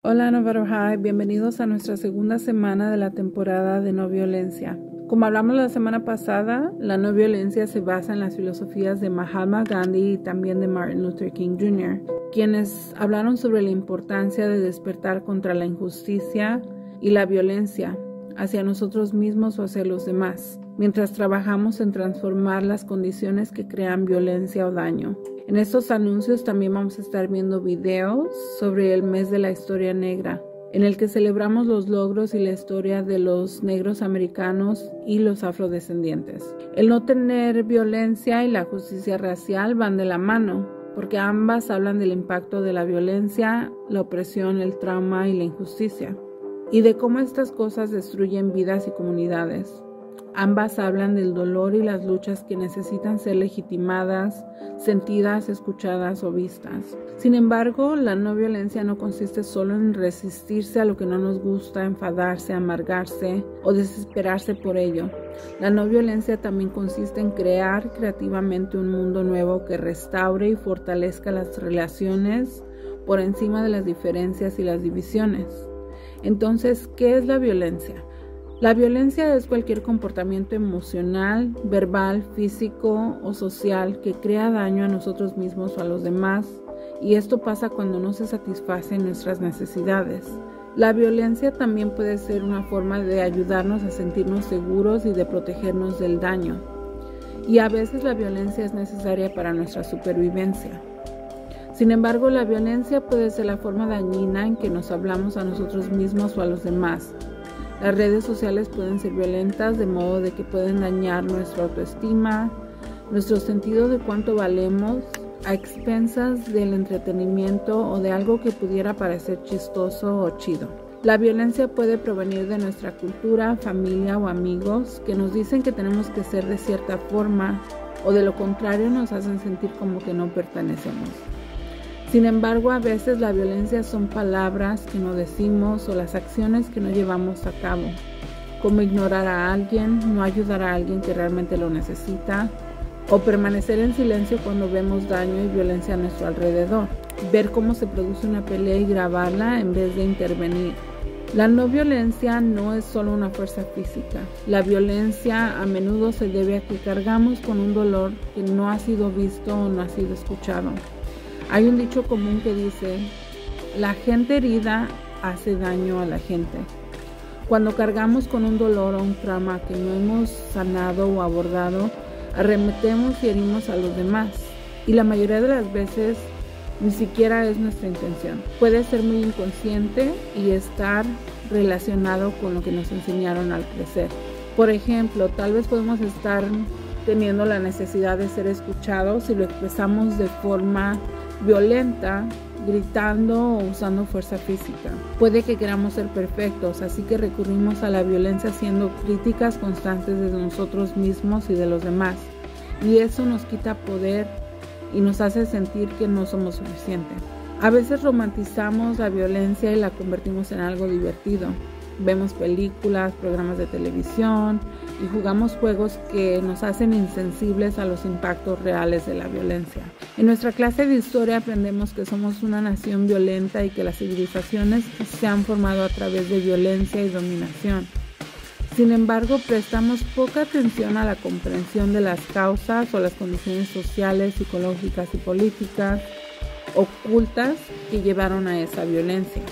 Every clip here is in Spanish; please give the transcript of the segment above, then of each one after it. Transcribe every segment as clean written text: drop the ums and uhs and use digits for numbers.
Hola Navarro High, bienvenidos a nuestra segunda semana de la temporada de no violencia. Como hablamos la semana pasada, la no violencia se basa en las filosofías de Mahatma Gandhi y también de Martin Luther King Jr., quienes hablaron sobre la importancia de despertar contra la injusticia y la violencia hacia nosotros mismos o hacia los demás, mientras trabajamos en transformar las condiciones que crean violencia o daño. En estos anuncios también vamos a estar viendo videos sobre el mes de la historia negra, en el que celebramos los logros y la historia de los negros americanos y los afrodescendientes. El no tener violencia y la justicia racial van de la mano, porque ambas hablan del impacto de la violencia, la opresión, el trauma y la injusticia, y de cómo estas cosas destruyen vidas y comunidades. Ambas hablan del dolor y las luchas que necesitan ser legitimadas, sentidas, escuchadas o vistas. Sin embargo, la no violencia no consiste solo en resistirse a lo que no nos gusta, enfadarse, amargarse o desesperarse por ello. La no violencia también consiste en crear creativamente un mundo nuevo que restaure y fortalezca las relaciones por encima de las diferencias y las divisiones. Entonces, ¿qué es la violencia? La violencia es cualquier comportamiento emocional, verbal, físico o social que crea daño a nosotros mismos o a los demás, y esto pasa cuando no se satisfacen nuestras necesidades. La violencia también puede ser una forma de ayudarnos a sentirnos seguros y de protegernos del daño, y a veces la violencia es necesaria para nuestra supervivencia. Sin embargo, la violencia puede ser la forma dañina en que nos hablamos a nosotros mismos o a los demás. Las redes sociales pueden ser violentas de modo de que pueden dañar nuestra autoestima, nuestro sentido de cuánto valemos, a expensas del entretenimiento o de algo que pudiera parecer chistoso o chido. La violencia puede provenir de nuestra cultura, familia o amigos que nos dicen que tenemos que ser de cierta forma o de lo contrario nos hacen sentir como que no pertenecemos. Sin embargo, a veces la violencia son palabras que no decimos o las acciones que no llevamos a cabo, como ignorar a alguien, no ayudar a alguien que realmente lo necesita, o permanecer en silencio cuando vemos daño y violencia a nuestro alrededor, ver cómo se produce una pelea y grabarla en vez de intervenir. La no violencia no es solo una fuerza física. La violencia a menudo se debe a que cargamos con un dolor que no ha sido visto o no ha sido escuchado. Hay un dicho común que dice, la gente herida hace daño a la gente. Cuando cargamos con un dolor o un trauma que no hemos sanado o abordado, arremetemos y herimos a los demás. Y la mayoría de las veces ni siquiera es nuestra intención. Puede ser muy inconsciente y estar relacionado con lo que nos enseñaron al crecer. Por ejemplo, tal vez podemos estar teniendo la necesidad de ser escuchados si lo expresamos de forma violenta, gritando o usando fuerza física. Puede que queramos ser perfectos, así que recurrimos a la violencia haciendo críticas constantes de nosotros mismos y de los demás. Y eso nos quita poder y nos hace sentir que no somos suficientes. A veces romantizamos la violencia y la convertimos en algo divertido. Vemos películas, programas de televisión y jugamos juegos que nos hacen insensibles a los impactos reales de la violencia. En nuestra clase de historia aprendemos que somos una nación violenta y que las civilizaciones se han formado a través de violencia y dominación. Sin embargo, prestamos poca atención a la comprensión de las causas o las condiciones sociales, psicológicas y políticas ocultas que llevaron a esa violencia.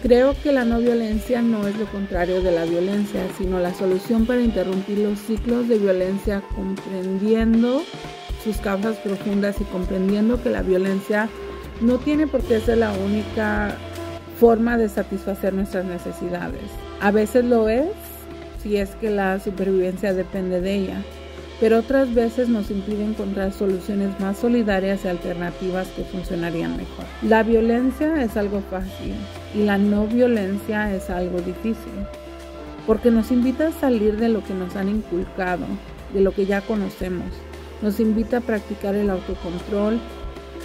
Creo que la no violencia no es lo contrario de la violencia, sino la solución para interrumpir los ciclos de violencia, comprendiendo sus causas profundas y comprendiendo que la violencia no tiene por qué ser la única forma de satisfacer nuestras necesidades. A veces lo es, si es que la supervivencia depende de ella, pero otras veces nos impide encontrar soluciones más solidarias y alternativas que funcionarían mejor. La violencia es algo fácil y la no violencia es algo difícil, porque nos invita a salir de lo que nos han inculcado, de lo que ya conocemos. Nos invita a practicar el autocontrol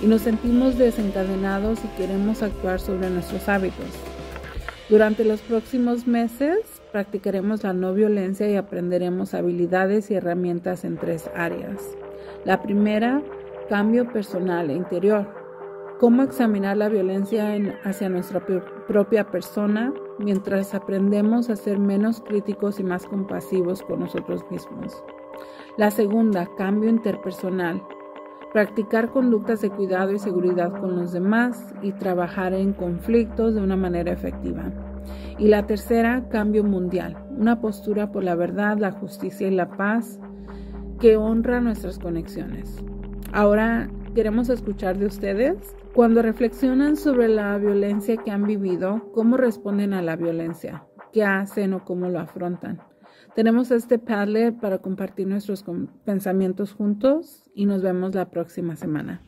y nos sentimos desencadenados y queremos actuar sobre nuestros hábitos. Durante los próximos meses practicaremos la no violencia y aprenderemos habilidades y herramientas en 3 áreas. La primera, cambio personal e interior. Cómo examinar la violencia hacia nuestra propia persona mientras aprendemos a ser menos críticos y más compasivos con nosotros mismos. La segunda, cambio interpersonal. Practicar conductas de cuidado y seguridad con los demás y trabajar en conflictos de una manera efectiva. Y la tercera, cambio mundial. Una postura por la verdad, la justicia y la paz que honra nuestras conexiones. Ahora queremos escuchar de ustedes. Cuando reflexionan sobre la violencia que han vivido, ¿cómo responden a la violencia? ¿Qué hacen o cómo lo afrontan? Tenemos este Padlet para compartir nuestros pensamientos juntos y nos vemos la próxima semana.